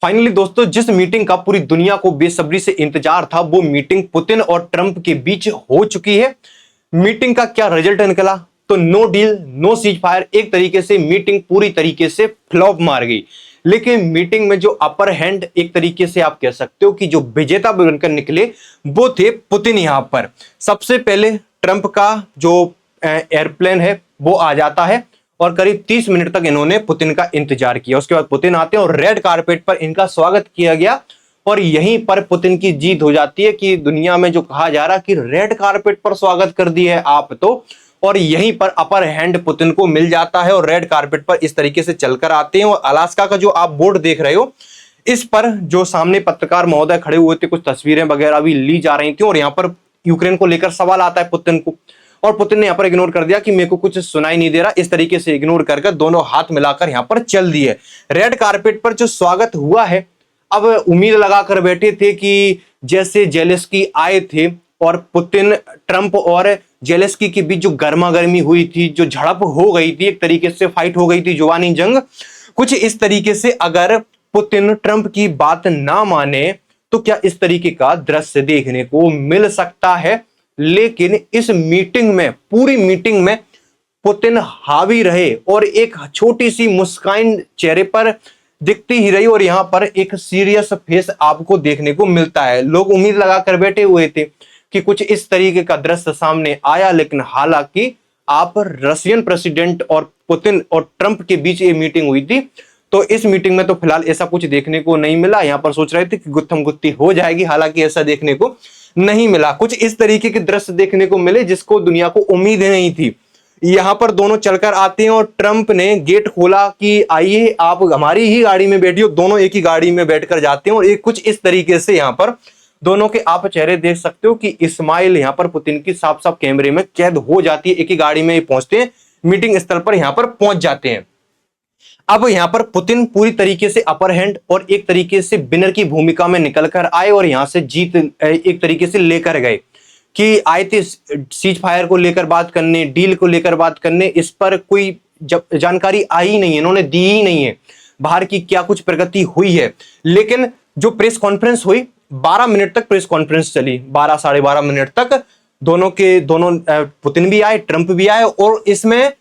Finally दोस्तों, जिस meeting का पूरी दुनिया को बेसब्री से इंतजार था, वो मीटिंग पुतिन और ट्रंप के बीच हो चुकी है। मीटिंग का क्या रिजल्ट निकला? तो no deal, no ceasefire. एक तरीके से मीटिंग पूरी तरीके से फ्लॉप मार गई। लेकिन मीटिंग में जो अपर हैंड, एक तरीके से आप कह सकते हो कि जो विजेता बनकर निकले, वो थे पुतिन। यहां पर सबसे पहले ट्रंप का जो एयरप्लेन है वो आ जाता है और करीब 30 मिनट तक इन्होंने पुतिन का इंतजार किया। उसके बाद पुतिन आते हैं और रेड कारपेट पर इनका स्वागत किया गया। और यहीं पर पुतिन की जीत हो जाती है कि दुनिया में जो कहा जा रहा कि रेड कारपेट पर स्वागत कर दिए है आप तो, और यहीं पर अपर हैंड पुतिन को मिल जाता है और रेड कारपेट पर इस तरीके से चलकर आते हैं। और अलास्का का जो आप बोर्ड देख रहे हो, इस पर जो सामने पत्रकार महोदय खड़े हुए थे, कुछ तस्वीरें वगैरह भी ली जा रही थी और यहाँ पर यूक्रेन को लेकर सवाल आता है पुतिन को, और पुतिन ने यहाँ पर इग्नोर कर दिया कि मेरे को कुछ सुनाई नहीं दे रहा। इस तरीके से इग्नोर करके दोनों हाथ मिलाकर यहाँ पर चल दिए। रेड कारपेट पर जो स्वागत हुआ है, अब उम्मीद लगाकर बैठे थे कि जैसे जेलेंस्की आए थे और पुतिन, ट्रंप और जेलेंस्की के बीच जो गर्मा गर्मी हुई थी, जो झड़प हो गई थी, एक तरीके से फाइट हो गई थी, जुबानी जंग, कुछ इस तरीके से अगर पुतिन ट्रंप की बात ना माने तो क्या इस तरीके का दृश्य देखने को मिल सकता है। लेकिन इस मीटिंग में, पूरी मीटिंग में पुतिन हावी रहे और एक छोटी सी मुस्कान चेहरे पर दिखती ही रही और यहां पर एक सीरियस फेस आपको देखने को मिलता है। लोग उम्मीद लगाकर बैठे हुए थे कि कुछ इस तरीके का दृश्य सामने आया, लेकिन हालांकि आप रशियन प्रेसिडेंट और पुतिन और ट्रंप के बीच ये मीटिंग हुई थी, तो इस मीटिंग में तो फिलहाल ऐसा कुछ देखने को नहीं मिला। यहां पर सोच रहे थे कि गुत्थम गुत्ती हो जाएगी, हालांकि ऐसा देखने को नहीं मिला। कुछ इस तरीके के दृश्य देखने को मिले जिसको दुनिया को उम्मीद नहीं थी। यहां पर दोनों चलकर आते हैं और ट्रंप ने गेट खोला कि आइए आप हमारी ही गाड़ी में बैठिए। दोनों एक ही गाड़ी में बैठकर जाते हैं और एक कुछ इस तरीके से यहां पर दोनों के आप चेहरे देख सकते हो कि स्माइल यहां पर पुतिन की साफ साफ कैमरे में कैद हो जाती है। एक ही गाड़ी में पहुंचते हैं, मीटिंग स्थल पर यहां पर पहुंच जाते हैं। अब यहां पर पुतिन पूरी तरीके से अपर हैंड और एक तरीके से विनर की भूमिका में निकलकर आए और यहां से जीत एक तरीके से लेकर गए कि आए थे सीज फायर को लेकर बात करने, डील को लेकर बात करने। इस पर कोई जानकारी आई ही नहीं है, इन्होंने दी ही नहीं है बाहर की क्या कुछ प्रगति हुई है। लेकिन जो प्रेस कॉन्फ्रेंस हुई, 12 मिनट तक प्रेस कॉन्फ्रेंस चली, 12 साढ़े 12 मिनट तक दोनों पुतिन भी आए, ट्रंप भी आए और इसमें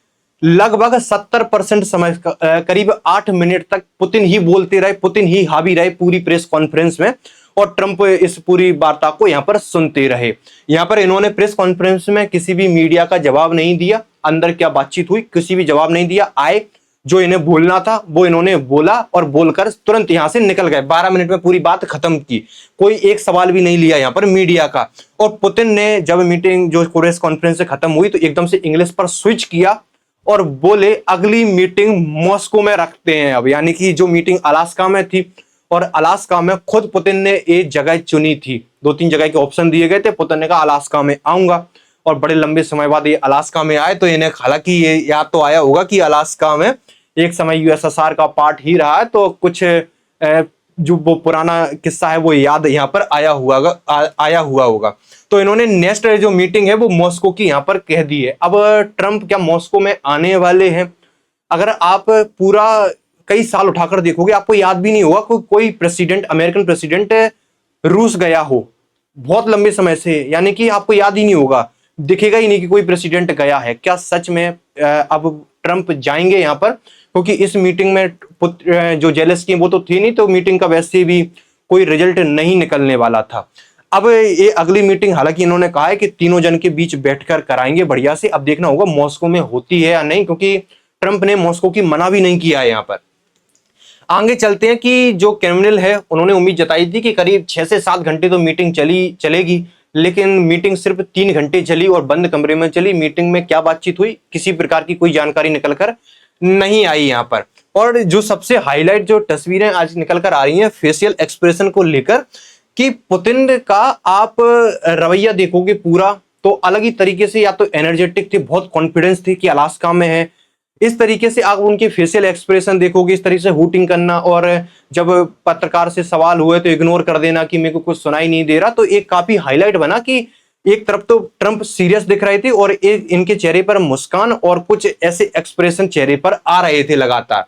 लगभग 70% समय, करीब 8 मिनट तक पुतिन ही बोलते रहे, पुतिन ही हावी रहे पूरी प्रेस कॉन्फ्रेंस में और ट्रंप इस पूरी वार्ता को यहां पर सुनते रहे। यहां पर इन्होंने प्रेस कॉन्फ्रेंस में किसी भी मीडिया का जवाब नहीं दिया, अंदर क्या बातचीत हुई किसी भी जवाब नहीं दिया। आए, जो इन्हें बोलना था वो इन्होंने बोला और बोलकर तुरंत यहां से निकल गए। 12 मिनट में पूरी बात खत्म की, कोई एक सवाल भी नहीं लिया यहां पर मीडिया का। और पुतिन ने जब मीटिंग जो प्रेस कॉन्फ्रेंस से खत्म हुई तो एकदम से इंग्लिश पर स्विच किया और बोले अगली मीटिंग मॉस्को में रखते हैं अब। यानी कि जो मीटिंग अलास्का में थी और अलास्का में खुद पुतिन ने एक जगह चुनी थी, 2-3 जगह के ऑप्शन दिए गए थे, पुतिन ने कहा अलास्का में आऊंगा और बड़े लंबे समय बाद ये अलास्का में आए। तो इन्हें हालांकि ये याद तो आया होगा कि अलास्का में एक समय यूएसएसआर का पार्ट ही रहा है, तो कुछ जो वो पुराना किस्सा है वो याद यहाँ पर आया हुआ होगा। तो इन्होंने नेक्स्ट जो मीटिंग है वो मॉस्को की यहाँ पर कह दी है। अब ट्रंप क्या मॉस्को में आने वाले हैं? अगर आप पूरा कई साल उठाकर देखोगे आपको याद भी नहीं होगा कोई प्रेसिडेंट, अमेरिकन प्रेसिडेंट रूस गया हो बहुत लंबे समय से, यानी कि आपको याद ही नहीं होगा, दिखेगा ही नहीं कि कोई प्रेसिडेंट गया है। क्या सच में अब ट्रंप जाएंगे यहाँ पर? क्योंकि इस मीटिंग में जो जेलेंस्की वो तो थी नहीं, तो मीटिंग का वैसे भी कोई रिजल्ट नहीं निकलने वाला था। अब ये अगली मीटिंग हालांकि इन्होंने कहा है कि तीनों जन के बीच बैठकर कराएंगे बढ़िया से। अब देखना होगा मॉस्को में होती है या नहीं, क्योंकि ट्रंप ने मॉस्को की मना भी नहीं किया है। यहाँ पर आगे चलते हैं कि जो क्रिमिनल है उन्होंने उम्मीद जताई थी कि करीब 6 से 7 घंटे तो मीटिंग चलेगी, लेकिन मीटिंग सिर्फ 3 घंटे चली और बंद कमरे में चली। मीटिंग में क्या बातचीत हुई किसी प्रकार की कोई जानकारी निकलकर नहीं आई यहाँ पर। और जो सबसे हाईलाइट जो तस्वीरें आज निकल कर आ रही हैं फेशियल एक्सप्रेशन को लेकर, कि पुतिन का आप रवैया देखोगे पूरा तो अलग ही तरीके से, या तो एनर्जेटिक थे, बहुत कॉन्फिडेंस थे कि अलास्का में है, इस तरीके से आप उनके फेशियल एक्सप्रेशन देखोगे, इस तरीके से हूटिंग करना और जब पत्रकार से सवाल हुए तो इग्नोर कर देना कि मेरे को कुछ सुनाई नहीं दे रहा। तो एक काफी हाईलाइट बना कि एक तरफ तो ट्रंप सीरियस दिख रहे थे और एक इनके चेहरे पर मुस्कान और कुछ ऐसे एक्सप्रेशन चेहरे पर आ रहे थे लगातार।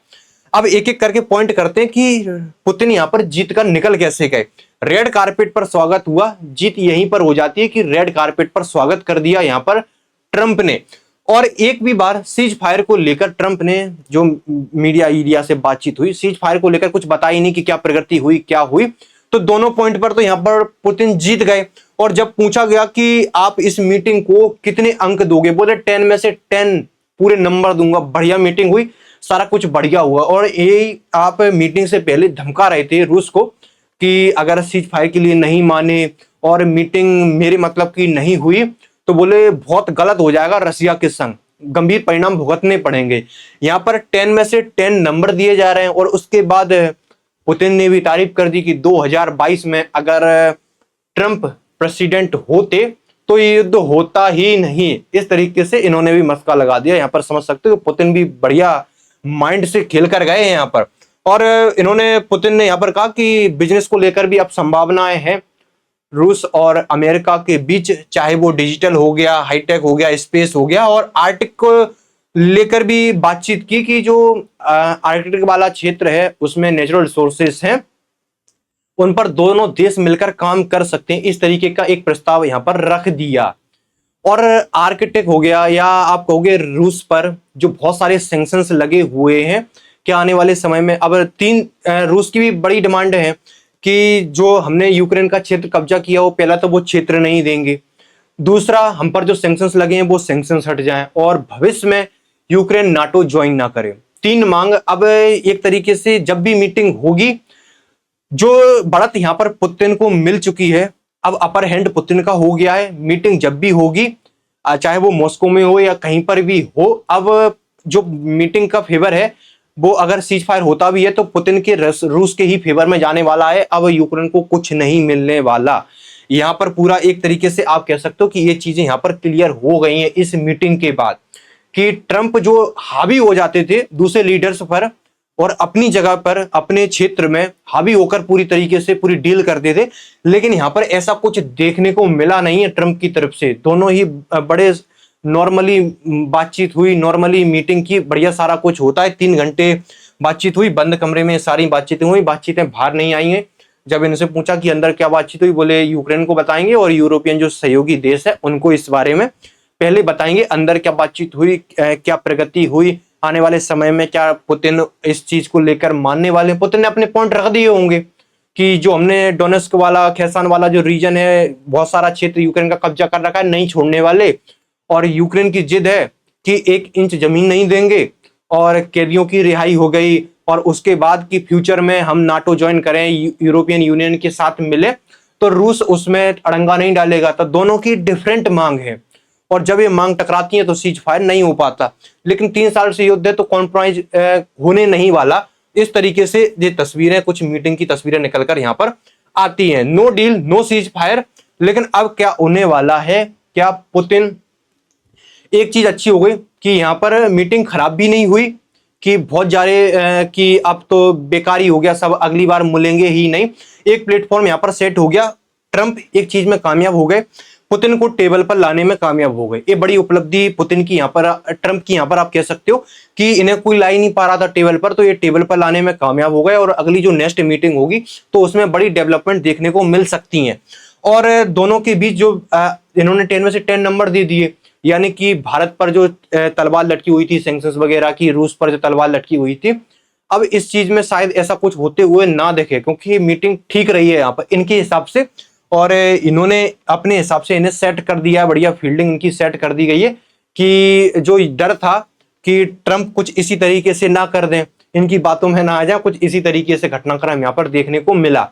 अब एक एक करके पॉइंट करते हैं कि पुतिन यहां पर जीत कर निकल कैसे गए। रेड कारपेट पर स्वागत हुआ, जीत यहीं पर हो जाती है कि रेड कारपेट पर स्वागत कर दिया यहां पर ट्रंप ने। और एक भी बार सीज फायर को लेकर ट्रंप ने, जो मीडिया से बातचीत हुई, सीज फायर को लेकर कुछ बताया नहीं कि क्या प्रगति हुई क्या हुई। तो दोनों पॉइंट पर तो यहां पर पुतिन जीत गए। और जब पूछा गया कि आप इस मीटिंग को कितने अंक दोगे, बोले 10 में से 10 पूरे नंबर दूंगा। बढ़िया मीटिंग हुई, सारा कुछ बढ़िया हुआ। और ये आप मीटिंग से पहले धमका रहे थे रूस को कि अगर सीज फायर के लिए नहीं माने और मीटिंग मेरे मतलब की नहीं हुई तो बोले बहुत गलत हो जाएगा रसिया के संग, गंभीर परिणाम भुगतने पड़ेंगे। यहां पर 10 में से 10 नंबर दिए जा रहे हैं। और उसके बाद पुतिन ने भी तारीफ कर दी कि 2022 में अगर ट्रंप प्रेसिडेंट होते तो ये युद्ध होता ही नहीं। इस तरीके से इन्होंने भी मस्का लगा दिया। यहां पर समझ सकते हो पुतिन भी बढ़िया माइंड से खेल कर गए हैं यहां पर। और पुतिन ने यहां पर कहा कि बिजनेस को लेकर भी अब संभावनाएं हैं रूस और अमेरिका के बीच, चाहे वो डिजिटल हो गया, हाईटेक हो गया, स्पेस हो गया। और आर्टिक को लेकर भी बातचीत की कि जो आर्कटिक वाला क्षेत्र है उसमें नेचुरल रिसोर्सेस हैं, उन पर दोनों देश मिलकर काम कर सकते हैं। इस तरीके का एक प्रस्ताव यहां पर रख दिया। और आर्कटिक हो गया, या आप कहोगे रूस पर जो बहुत सारे सैंक्शंस लगे हुए हैं, क्या आने वाले समय में अब रूस की भी बड़ी डिमांड है कि जो हमने यूक्रेन का क्षेत्र कब्जा किया, वो पहला तो वो क्षेत्र नहीं देंगे, दूसरा हम पर जो सैंक्शंस लगे हैं वो सैंक्शंस हट जाएं, और भविष्य में यूक्रेन नाटो ज्वाइन ना करे। 3 मांग अब एक तरीके से जब भी मीटिंग होगी, जो बढ़त यहां पर पुतिन को मिल चुकी है, अब अपर हैंड पुतिन का हो गया है। मीटिंग जब भी होगी, चाहे वो मॉस्को में हो या कहीं पर भी हो, अब जो मीटिंग का फेवर है वो अगर सीज फायर होता भी है तो पुतिन के रूस के ही फेवर में जाने वाला है। अब यूक्रेन को कुछ नहीं मिलने वाला। यहां पर पूरा एक तरीके से आप कह सकते हो कि ये चीजें यहां पर क्लियर हो गई हैं इस मीटिंग के बाद, कि ट्रंप जो हावी हो जाते थे दूसरे लीडर्स पर और अपनी जगह पर अपने क्षेत्र में हावी होकर पूरी तरीके से पूरी डील करते थे, लेकिन यहां पर ऐसा कुछ देखने को मिला नहीं है ट्रंप की तरफ से। दोनों ही बड़े नॉर्मली बातचीत हुई, नॉर्मली मीटिंग की, बढ़िया सारा कुछ होता है। 3 घंटे बातचीत हुई, बंद कमरे में सारी बातचीतें हुई, बातचीतें बाहर नहीं आई हैं। जब इनसे पूछा कि अंदर क्या बातचीत हुई, बोले यूक्रेन को बताएंगे और यूरोपियन जो सहयोगी देश है उनको इस बारे में पहले बताएंगे अंदर क्या बातचीत हुई, क्या प्रगति हुई, आने वाले समय में क्या पुतिन इस चीज को लेकर मानने वाले। पुतिन ने अपने पॉइंट रख दिए होंगे कि जो हमने डोनेस्क वाला, खेसान वाला जो रीजन है, बहुत सारा क्षेत्र यूक्रेन का कब्जा कर रखा है, नहीं छोड़ने वाले। और यूक्रेन की जिद है कि 1 इंच जमीन नहीं देंगे, और कैदियों की रिहाई हो गई, और उसके बाद की फ्यूचर में हम नाटो ज्वाइन करें, यूरोपियन यूनियन के साथ मिले, तो रूस उसमें अड़ंगा नहीं डालेगा। तो दोनों की डिफरेंट मांग है, और जब ये मांग टकराती है तो सीज फायर नहीं हो पाता। लेकिन 3 साल से युद्ध है तो कॉम्प्रोमाइज होने नहीं वाला। इस तरीके से ये तस्वीरें, कुछ मीटिंग की तस्वीरें निकलकर यहां पर आती हैं। No deal, no ceasefire. लेकिन अब क्या होने वाला है, क्या पुतिन, एक चीज अच्छी हो गई कि यहां पर मीटिंग खराब भी नहीं हुई कि बहुत ज्यादा कि अब तो बेकारी हो गया, सब अगली बार मिलेंगे ही नहीं। एक प्लेटफॉर्म यहां पर सेट हो गया। ट्रंप एक चीज में कामयाब हो गए, पुतिन को टेबल पर लाने में कामयाब हो गए। ये बड़ी उपलब्धि पुतिन की यहां पर, ट्रंप की यहां पर आप कह सकते हो कि इन्हें कोई ला ही नहीं पा रहा था टेबल पर, तो ये टेबल पर लाने में कामयाब हो गए। और अगली जो नेक्स्ट मीटिंग होगी तो उसमें बड़ी डेवलपमेंट देखने को मिल सकती है। और दोनों के बीच जो इन्होंने 10 में से 10 नंबर दे दिए, यानी कि भारत पर जो तलवार लटकी हुई थी सैंक्शंस वगैरह की, रूस पर जो तलवार लटकी हुई थी, अब इस चीज में शायद ऐसा कुछ होते हुए ना देखे, क्योंकि मीटिंग ठीक रही है यहाँ पर इनके हिसाब से। और इन्होंने अपने हिसाब से इन्हें सेट कर दिया, बढ़िया फील्डिंग इनकी सेट कर दी गई है कि जो डर था कि ट्रंप कुछ इसी तरीके से ना कर दें, इनकी बातों में ना आ जाए, कुछ इसी तरीके से घटनाक्रम यहाँ पर देखने को मिला।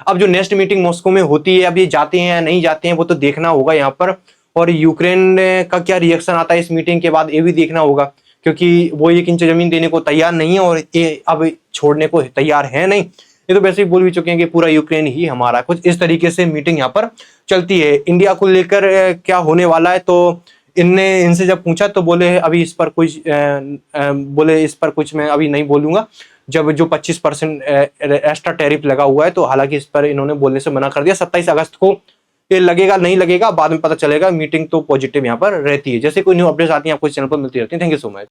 अब जो नेक्स्ट मीटिंग मॉस्को में होती है, अब ये जाते हैं या नहीं जाते हैं वो तो देखना होगा यहाँ पर। और यूक्रेन का क्या रिएक्शन आता है इस मीटिंग के बाद ये भी देखना होगा, क्योंकि वो 1 इंच जमीन देने को तैयार नहीं है और ये अब छोड़ने को तैयार है नहीं। ये तो वैसे ही बोल भी चुके हैं कि पूरा यूक्रेन ही हमारा, कुछ इस तरीके से मीटिंग यहाँ पर चलती है। इंडिया को लेकर क्या होने वाला है, तो इनसे जब पूछा तो बोले अभी इस पर कुछ बोले इस पर कुछ मैं अभी नहीं बोलूंगा, जब जो 25% एक्स्ट्रा टैरिफ लगा हुआ है, तो हालांकि इस पर इन्होंने बोलने से मना कर दिया। 27 अगस्त को ये लगेगा नहीं लगेगा बाद में पता चलेगा। मीटिंग तो पॉजिटिव यहाँ पर रहती है। जैसे कोई न्यू अपडेट्स आती है आपको इस चैनल पर मिलती रहती है। Thank you so much.